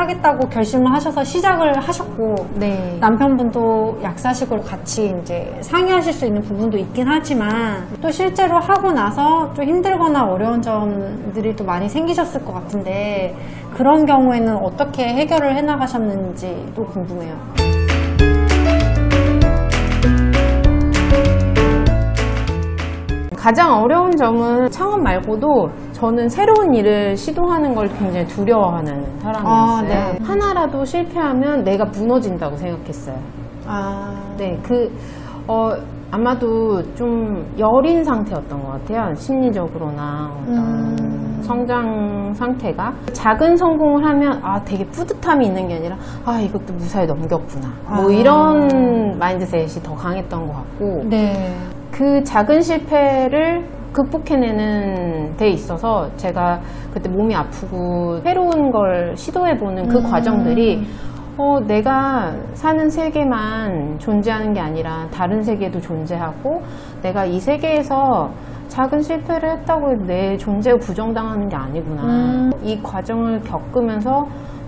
하겠다고 결심을 하셔서 시작을 하셨고, 네. 남편분도 약사식으로 같이 이제 상의하실 수 있는 부분도 있긴 하지만, 또 실제로 하고 나서 좀 힘들거나 어려운 점들이 또 많이 생기셨을 것 같은데, 그런 경우에는 어떻게 해결을 해나가셨는지도 궁금해요. 가장 어려운 점은 창업 말고도 저는 새로운 일을 시도하는 걸 굉장히 두려워하는 사람이었어요. 네. 하나라도 실패하면 내가 무너진다고 생각했어요. 네, 아마도 좀 여린 상태였던 것 같아요. 심리적으로나 어떤 성장 상태가. 작은 성공을 하면 되게 뿌듯함이 있는 게 아니라 이것도 무사히 넘겼구나. 뭐 이런 마인드셋이 더 강했던 것 같고. 네. 그 작은 실패를 극복해내는 데 있어서 제가 그때 몸이 아프고 새로운 걸 시도해보는 그 과정들이 내가 사는 세계만 존재하는 게 아니라 다른 세계도 존재하고, 내가 이 세계에서 작은 실패를 했다고 해도 내 존재가 부정당하는 게 아니구나. 이 과정을 겪으면서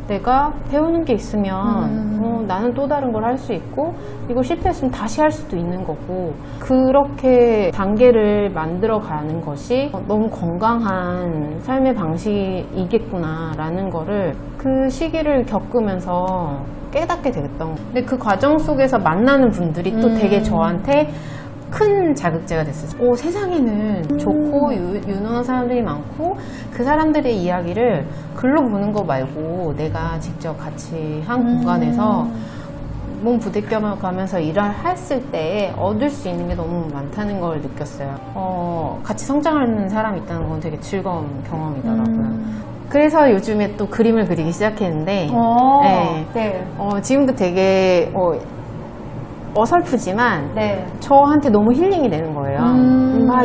내가 배우는 게 있으면 나는 또 다른 걸 할 수 있고, 이거 실패했으면 다시 할 수도 있는 거고, 그렇게 단계를 만들어 가는 것이 너무 건강한 삶의 방식이겠구나 라는 거를 그 시기를 겪으면서 깨닫게 되겠던 거예요. 근데 그 과정 속에서 만나는 분들이 또 되게 저한테 큰 자극제가 됐어요. 세상에는 좋고 유능한 사람들이 많고, 그 사람들의 이야기를 글로 보는 거 말고 내가 직접 같이 한 공간에서 몸 부대껴가면서 일을 했을 때 얻을 수 있는 게 너무 많다는 걸 느꼈어요. 같이 성장하는 사람이 있다는 건 되게 즐거운 경험이더라고요. 그래서 요즘에 또 그림을 그리기 시작했는데, 네. 지금도 되게 어설프지만 저한테 너무 힐링이 되는 거예요.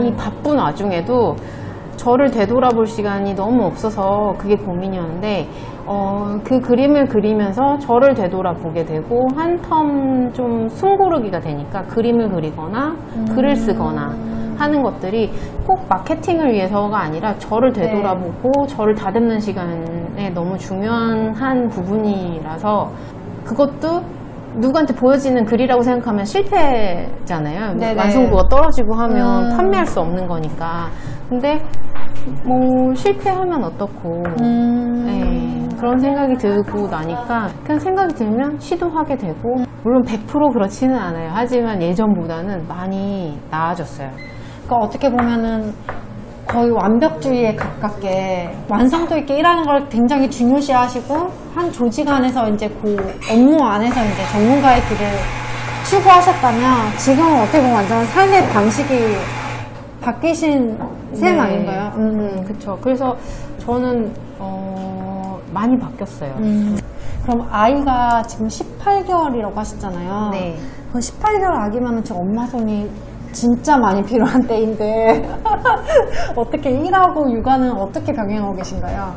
이 바쁜 와중에도 저를 되돌아볼 시간이 너무 없어서 그게 고민이었는데, 그 그림을 그리면서 저를 되돌아보게 되고, 한 텀 좀 숨고르기가 되니까 그림을 그리거나 글을 쓰거나 하는 것들이 꼭 마케팅을 위해서가 아니라 저를 되돌아보고 저를 다듬는 시간에 너무 중요한 부분이라서, 그것도 누구한테 보여지는 글이라고 생각하면 실패잖아요. 완성도가 떨어지고 하면 판매할 수 없는 거니까. 근데 뭐 실패하면 어떻고, 그런 생각이 들고 나니까 그냥 생각이 들면 시도하게 되고, 물론 100% 그렇지는 않아요. 하지만 예전보다는 많이 나아졌어요. 그러니까 어떻게 보면은 거의 완벽주의에 가깝게 완성도 있게 일하는 걸 굉장히 중요시하시고, 한 조직 안에서 이제 그 업무 안에서 이제 전문가의 길을 추구하셨다면, 지금은 어떻게 보면 완전 삶의 방식이 바뀌신 셈 아닌가요? 그쵸. 그래서 저는 많이 바뀌었어요. 그럼 아이가 지금 18개월이라고 하셨잖아요. 네. 그 18개월 아기면은 지금 엄마 손이 진짜 많이 필요한 때인데 어떻게 일하고 육아는 어떻게 병행하고 계신가요?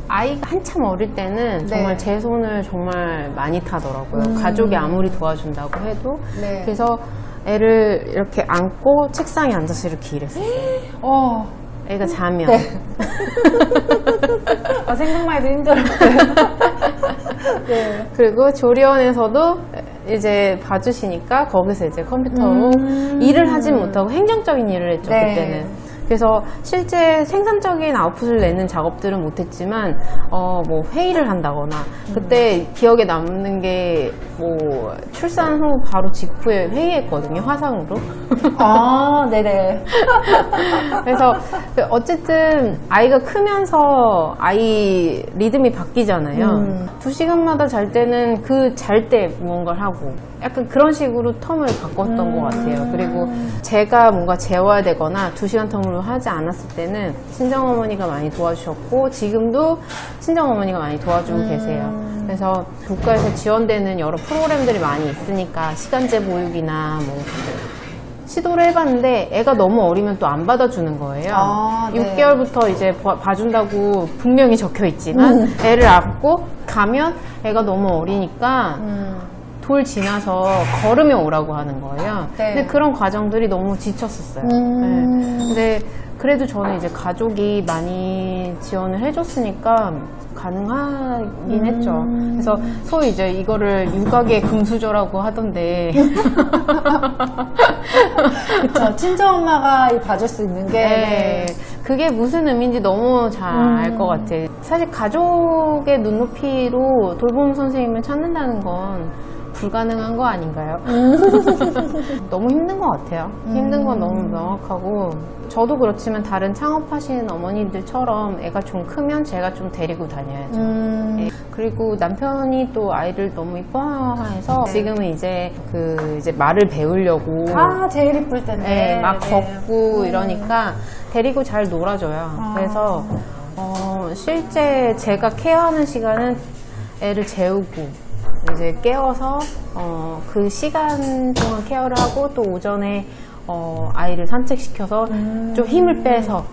아이가 한참 어릴 때는 정말 제 손을 정말 많이 타더라고요. 가족이 아무리 도와준다고 해도. 그래서 애를 이렇게 안고 책상에 앉아서 이렇게 일했어요. 애가 자면. 생각만 해도 힘들어요. 그리고 조리원에서도 이제 봐주시니까 거기서 이제 컴퓨터로 일을 하진 못하고 행정적인 일을 했죠, 그때는. 그래서 실제 생산적인 아웃풋을 내는 작업들은 못했지만, 뭐 회의를 한다거나, 그때 기억에 남는 게 뭐 출산 후 바로 직후에 회의했거든요, 화상으로. 네네. 그래서 어쨌든 아이가 크면서 아이 리듬이 바뀌잖아요. 2시간마다 잘 때는 그 잘 때 무언가를 하고, 약간 그런 식으로 텀을 바꿨던 것 같아요. 그리고 제가 뭔가 재워야 되거나 2시간 텀으로 하지 않았을 때는 친정어머니가 많이 도와주셨고, 지금도 친정어머니가 많이 도와주고 계세요. 그래서 국가에서 지원되는 여러 프로그램들이 많이 있으니까 시간제 보육이나 뭐 시도를 해봤는데, 애가 너무 어리면 또 안 받아주는 거예요. 6개월부터 이제 봐준다고 분명히 적혀 있지만 애를 안고 가면 애가 너무 어리니까 돌 지나서 걸으며 오라고 하는 거예요. 근데 그런 과정들이 너무 지쳤었어요. 근데 그래도 저는 이제 가족이 많이 지원을 해줬으니까 가능하긴 했죠. 그래서 소위 이제 이거를 육아계 금수저라고 하던데. 그쵸. 친정엄마가 봐줄 수 있는 게. 네, 그게 무슨 의미인지 너무 잘 알 것 같아. 사실 가족의 눈높이로 돌봄 선생님을 찾는다는 건 불가능한 거 아닌가요? 너무 힘든 것 같아요. 힘든 건 너무 명확하고, 저도 그렇지만 다른 창업하시는 어머님들처럼 애가 좀 크면 제가 좀 데리고 다녀야죠. 네. 그리고 남편이 또 아이를 너무 이뻐해서 지금은 이제 이제 말을 배우려고 제일 이쁠 텐데. 네, 막 걷고 이러니까 데리고 잘 놀아줘요. 그래서 실제 제가 케어하는 시간은 애를 재우고 이제 깨워서 그 시간 동안 케어를 하고 또 오전에 아이를 산책시켜서 좀 힘을 빼서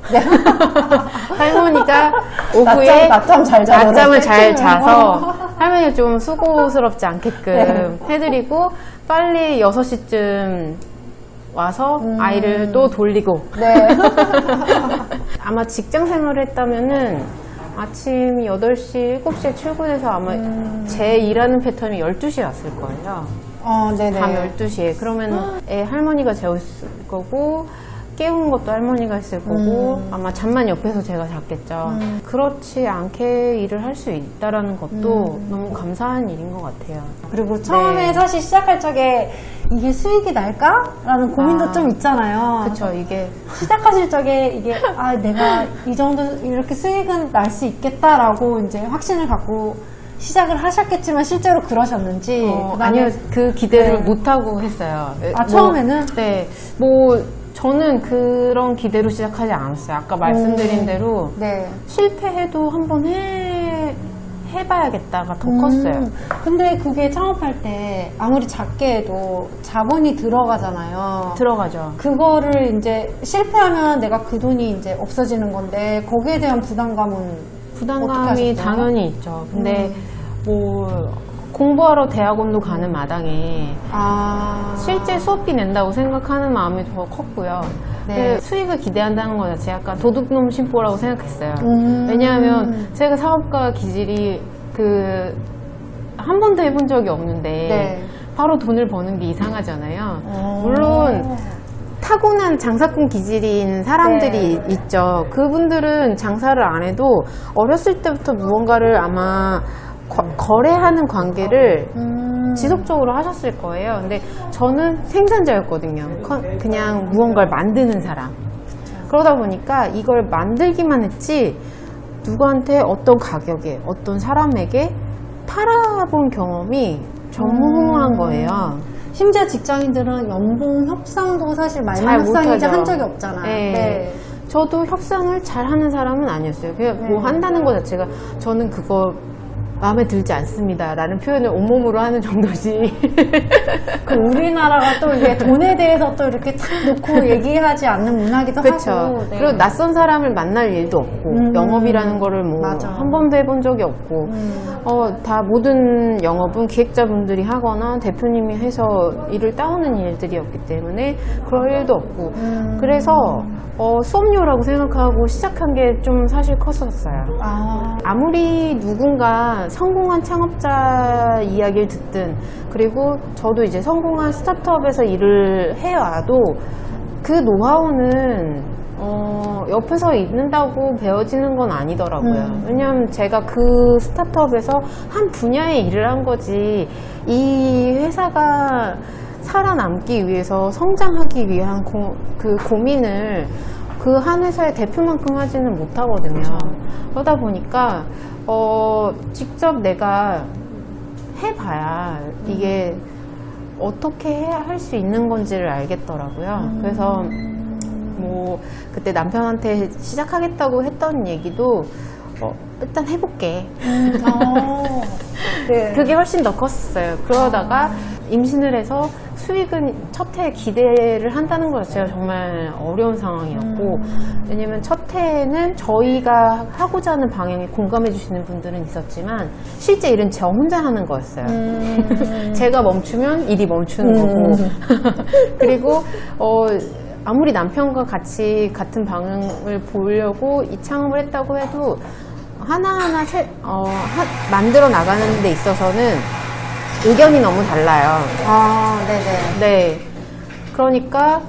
할머니가 오후에 낮잠을 잘 자서 할머니가 좀 수고스럽지 않게끔 해드리고 빨리 6시쯤 와서 아이를 또 돌리고 아마 직장 생활을 했다면은 아침 8시, 7시에 출근해서 아마 제 일하는 패턴이 12시에 왔을 거예요. 네네. 밤 12시에. 그러면 애 할머니가 재웠을 거고, 깨우는 것도 할머니가 했을 거고, 아마 잠만 옆에서 제가 잤겠죠. 그렇지 않게 일을 할 수 있다는 것도 너무 감사한 일인 것 같아요. 그리고 처음에 사실 시작할 적에 이게 수익이 날까? 라는 고민도 좀 있잖아요. 그쵸, 이게. 시작하실 적에 이게, 내가 이 정도 이렇게 수익은 날 수 있겠다라고 이제 확신을 갖고 시작을 하셨겠지만 실제로 그러셨는지. 아니요, 그 기대를 못하고 했어요. 처음에는? 네. 저는 그런 기대로 시작하지 않았어요. 아까 말씀드린 대로 실패해도 한번 해봐야겠다가 더 컸어요. 근데 그게 창업할 때 아무리 작게 해도 자본이 들어가잖아요. 들어가죠. 그거를 이제 실패하면 내가 그 돈이 이제 없어지는 건데 거기에 대한 부담감이 당연히 있죠. 근데 공부하러 대학원도 가는 마당에 실제 수업비 낸다고 생각하는 마음이 더 컸고요. 수익을 기대한다는 거 자체 약간 도둑놈 심보라고 생각했어요. 왜냐하면 제가 사업가 기질이 한 번도 해본 적이 없는데 바로 돈을 버는 게 이상하잖아요. 물론 타고난 장사꾼 기질인 사람들이 있죠. 그분들은 장사를 안 해도 어렸을 때부터 무언가를 아마 거래하는 관계를 지속적으로 하셨을 거예요. 근데 저는 생산자였거든요. 그냥 무언가를 만드는 사람. 그러다 보니까 이걸 만들기만 했지 누구한테 어떤 가격에 어떤 사람에게 팔아본 경험이 전무후무한 거예요. 심지어 직장인들은 연봉 협상도 사실 말만 협상이지 한 적이 없잖아요. 저도 협상을 잘하는 사람은 아니었어요. 그냥 뭐 한다는 것 자체가 저는 그거 마음에 들지 않습니다 라는 표현을 온몸으로 하는 정도지. 우리나라가 또 이게 돈에 대해서 또 이렇게 탁 놓고 얘기하지 않는 문화기도 하고. 그리고 낯선 사람을 만날 일도 없고 영업이라는 거를 한 번도 해본 적이 없고 다 모든 영업은 기획자분들이 하거나 대표님이 해서 일을 따오는 일들이었기 때문에 그럴 일도 없고 그래서 수업료라고 생각하고 시작한 게 좀 사실 컸었어요. 아무리 누군가 성공한 창업자 이야기를 듣든 그리고 저도 이제 성공한 스타트업에서 일을 해와도 그 노하우는 옆에서 있는다고 배워지는 건 아니더라고요. 왜냐하면 제가 그 스타트업에서 한 분야에 일을 한 거지 이 회사가 살아남기 위해서 성장하기 위한 그 고민을 그 한 회사의 대표만큼 하지는 못하거든요. 그러다 보니까 직접 내가 해봐야 이게 어떻게 해야 할 수 있는 건지를 알겠더라고요. 그래서 그때 남편한테 시작하겠다고 했던 얘기도 일단 해볼게. 그게 훨씬 더 컸어요. 그러다가 임신을 해서 수익은 첫 해에 기대를 한다는 것 자체가 정말 어려운 상황이었고 왜냐면 첫 해에는 저희가 하고자 하는 방향에 공감해 주시는 분들은 있었지만 실제 일은 저 혼자 하는 거였어요. 제가 멈추면 일이 멈추는 거고 그리고 아무리 남편과 같이 같은 방을 보려고 이 창업을 했다고 해도 하나하나 만들어 나가는 데 있어서는 의견이 너무 달라요. 아, 네네. 네. 그러니까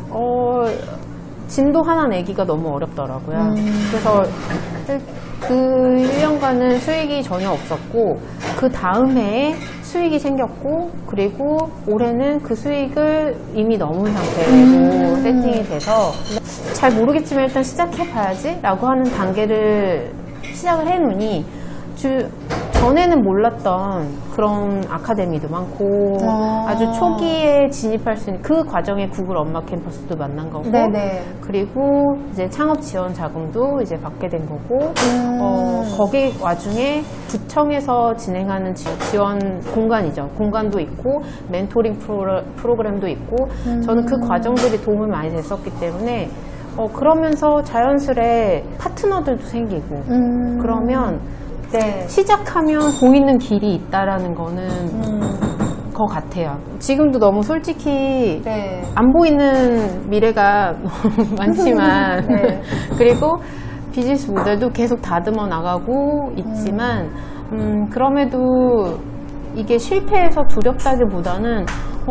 진도 하나 내기가 너무 어렵더라고요. 그래서 그 1년간은 수익이 전혀 없었고 그 다음 해에 수익이 생겼고 그리고 올해는 그 수익을 이미 넘은 상태로 세팅이 돼서 잘 모르겠지만 일단 시작해봐야지 라고 하는 단계를 시작을 해놓으니 전에는 몰랐던 그런 아카데미도 많고 아주 초기에 진입할 수 있는 그 과정에 구글 엄마 캠퍼스도 만난 거고 네네. 그리고 이제 창업 지원 자금도 이제 받게 된 거고 거기 와중에 구청에서 진행하는 지원 공간도 있고 멘토링 프로그램도 있고 저는 그 과정들이 도움이 많이 됐었기 때문에 그러면서 자연스레 파트너들도 생기고 그러면 네. 시작하면 보이는 길이 있다라는 거는 것 같아요. 지금도 너무 솔직히 네. 안 보이는 미래가 많지만 네. 그리고 비즈니스 모델도 계속 다듬어 나가고 있지만 그럼에도 이게 실패해서 두렵다기보다는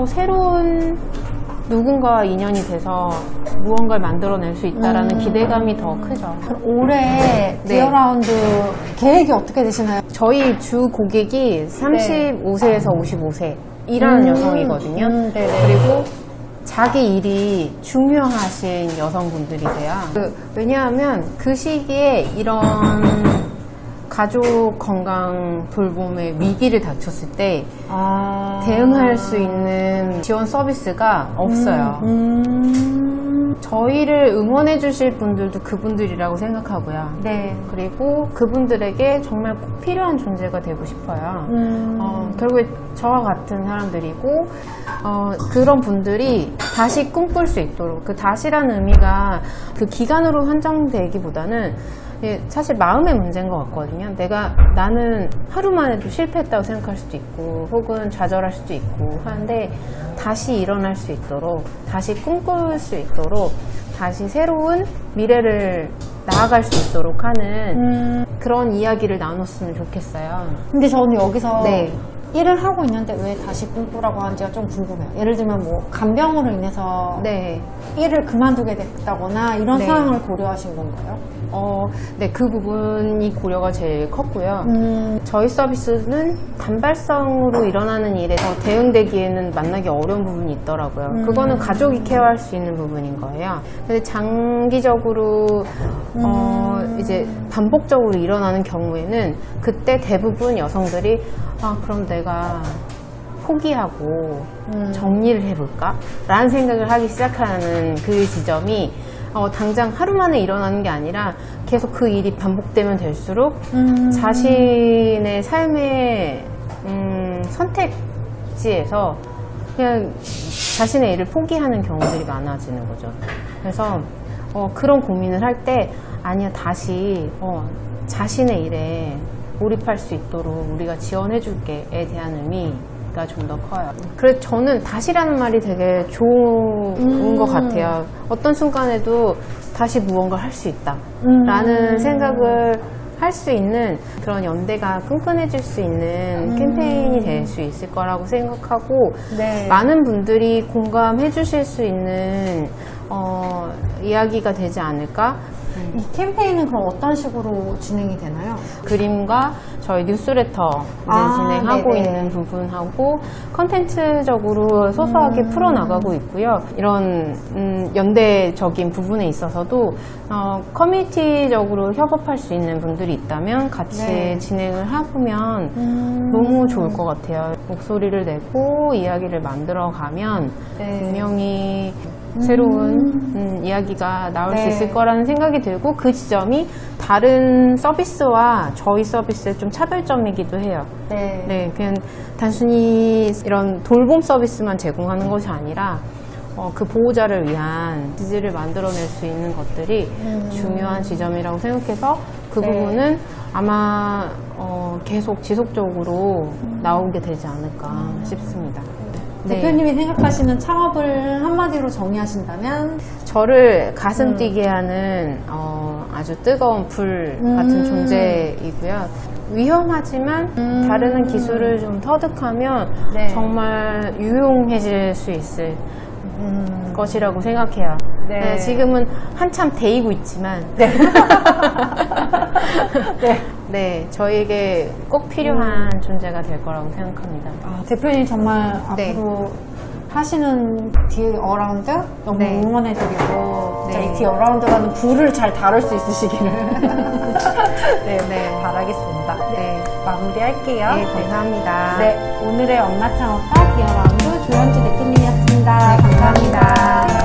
새로운 누군가와 인연이 돼서 무언가를 만들어낼 수 있다라는 기대감이 더 크죠. 올해 네. 디어라운드 계획이 어떻게 되시나요? 저희 주 고객이 35세에서 55세 일하는 여성이거든요. 네네. 그리고 자기 일이 중요하신 여성분들이세요. 왜냐하면 그 시기에 이런 가족 건강 돌봄의 위기를 닥쳤을 때 대응할 수 있는 지원 서비스가 없어요. 저희를 응원해 주실 분들도 그분들이라고 생각하고요. 네. 그리고 그분들에게 정말 꼭 필요한 존재가 되고 싶어요. 결국에 저와 같은 사람들이고 그런 분들이 다시 꿈꿀 수 있도록 그 다시라는 의미가 그 기간으로 한정되기보다는 사실 마음의 문제인 것 같거든요. 나는 하루 만에도 실패했다고 생각할 수도 있고 혹은 좌절할 수도 있고 하는데 다시 일어날 수 있도록 다시 꿈꿀 수 있도록 다시 새로운 미래를 나아갈 수 있도록 하는 그런 이야기를 나눴으면 좋겠어요. 근데 저는 여기서 네. 일을 하고 있는데 왜 다시 꿈꾸라고 하는지가 좀 궁금해요. 예를 들면 뭐 간병으로 인해서 네. 일을 그만두게 됐다거나 이런 네. 상황을 고려하신 건가요? 네, 그 부분이 고려가 제일 컸고요. 저희 서비스는 단발성으로 일어나는 일에 대응되기에는 만나기 어려운 부분이 있더라고요. 그거는 가족이 케어할 수 있는 부분인 거예요. 근데 장기적으로 이제 반복적으로 일어나는 경우에는 그때 대부분 여성들이 그럼 내가 포기하고 정리를 해볼까? 라는 생각을 하기 시작하는 그 지점이 당장 하루 만에 일어나는 게 아니라 계속 그 일이 반복되면 될수록 자신의 삶의 선택지에서 그냥 자신의 일을 포기하는 경우들이 많아지는 거죠. 그래서 그런 고민을 할 때 아니야 다시 자신의 일에 몰입할 수 있도록 우리가 지원해 줄게에 대한 의미가 좀 더 커요. 그래서 저는 다시라는 말이 되게 좋은 것 같아요. 어떤 순간에도 다시 무언가를 할 수 있다 라는 생각을 할 수 있는 그런 연대가 끈끈해질 수 있는 캠페인이 될 수 있을 거라고 생각하고 네. 많은 분들이 공감해 주실 수 있는 이야기가 되지 않을까. 이 캠페인은 그럼 어떤 식으로 진행이 되나요? 그림과 저희 뉴스레터 이제 진행하고 네네. 있는 부분하고 컨텐츠적으로 소소하게 풀어나가고 있고요. 이런 연대적인 부분에 있어서도 커뮤니티적으로 협업할 수 있는 분들이 있다면 같이 네. 진행을 해보면 너무 좋을 것 같아요. 목소리를 내고 이야기를 만들어가면 네. 분명히 새로운 이야기가 나올 수 네. 있을 거라는 생각이 들고 그 지점이 다른 서비스와 저희 서비스의 좀 차별점이기도 해요. 네. 네, 그냥 단순히 이런 돌봄 서비스만 제공하는 것이 아니라 그 보호자를 위한 지지를 만들어낼 수 있는 것들이 중요한 지점이라고 생각해서 그 네. 부분은 아마 계속 지속적으로 나오게 되지 않을까 싶습니다. 네. 대표님이 생각하시는 창업을 한마디로 정의하신다면? 저를 가슴 뛰게 하는 아주 뜨거운 불 같은 존재이고요. 위험하지만 다루는 기술을 좀 터득하면 네. 정말 유용해질 수 있을 것이라고 생각해요. 네. 네, 지금은 한참 데이고 있지만 네. 네, 저에게 꼭 필요한 존재가 될 거라고 생각합니다. 대표님 정말 네. 앞으로 하시는 디 어라운드 너무 네. 응원해드리고 진짜 네. 이 디 어라운드가는 불을 잘 다룰 수 있으시기를 네. 바라겠습니다. 네. 마무리할게요. 네, 감사합니다. 네, 오늘의 엄마 창업가 디 어라운드 조현주 대표님이었습니다. 네, 감사합니다.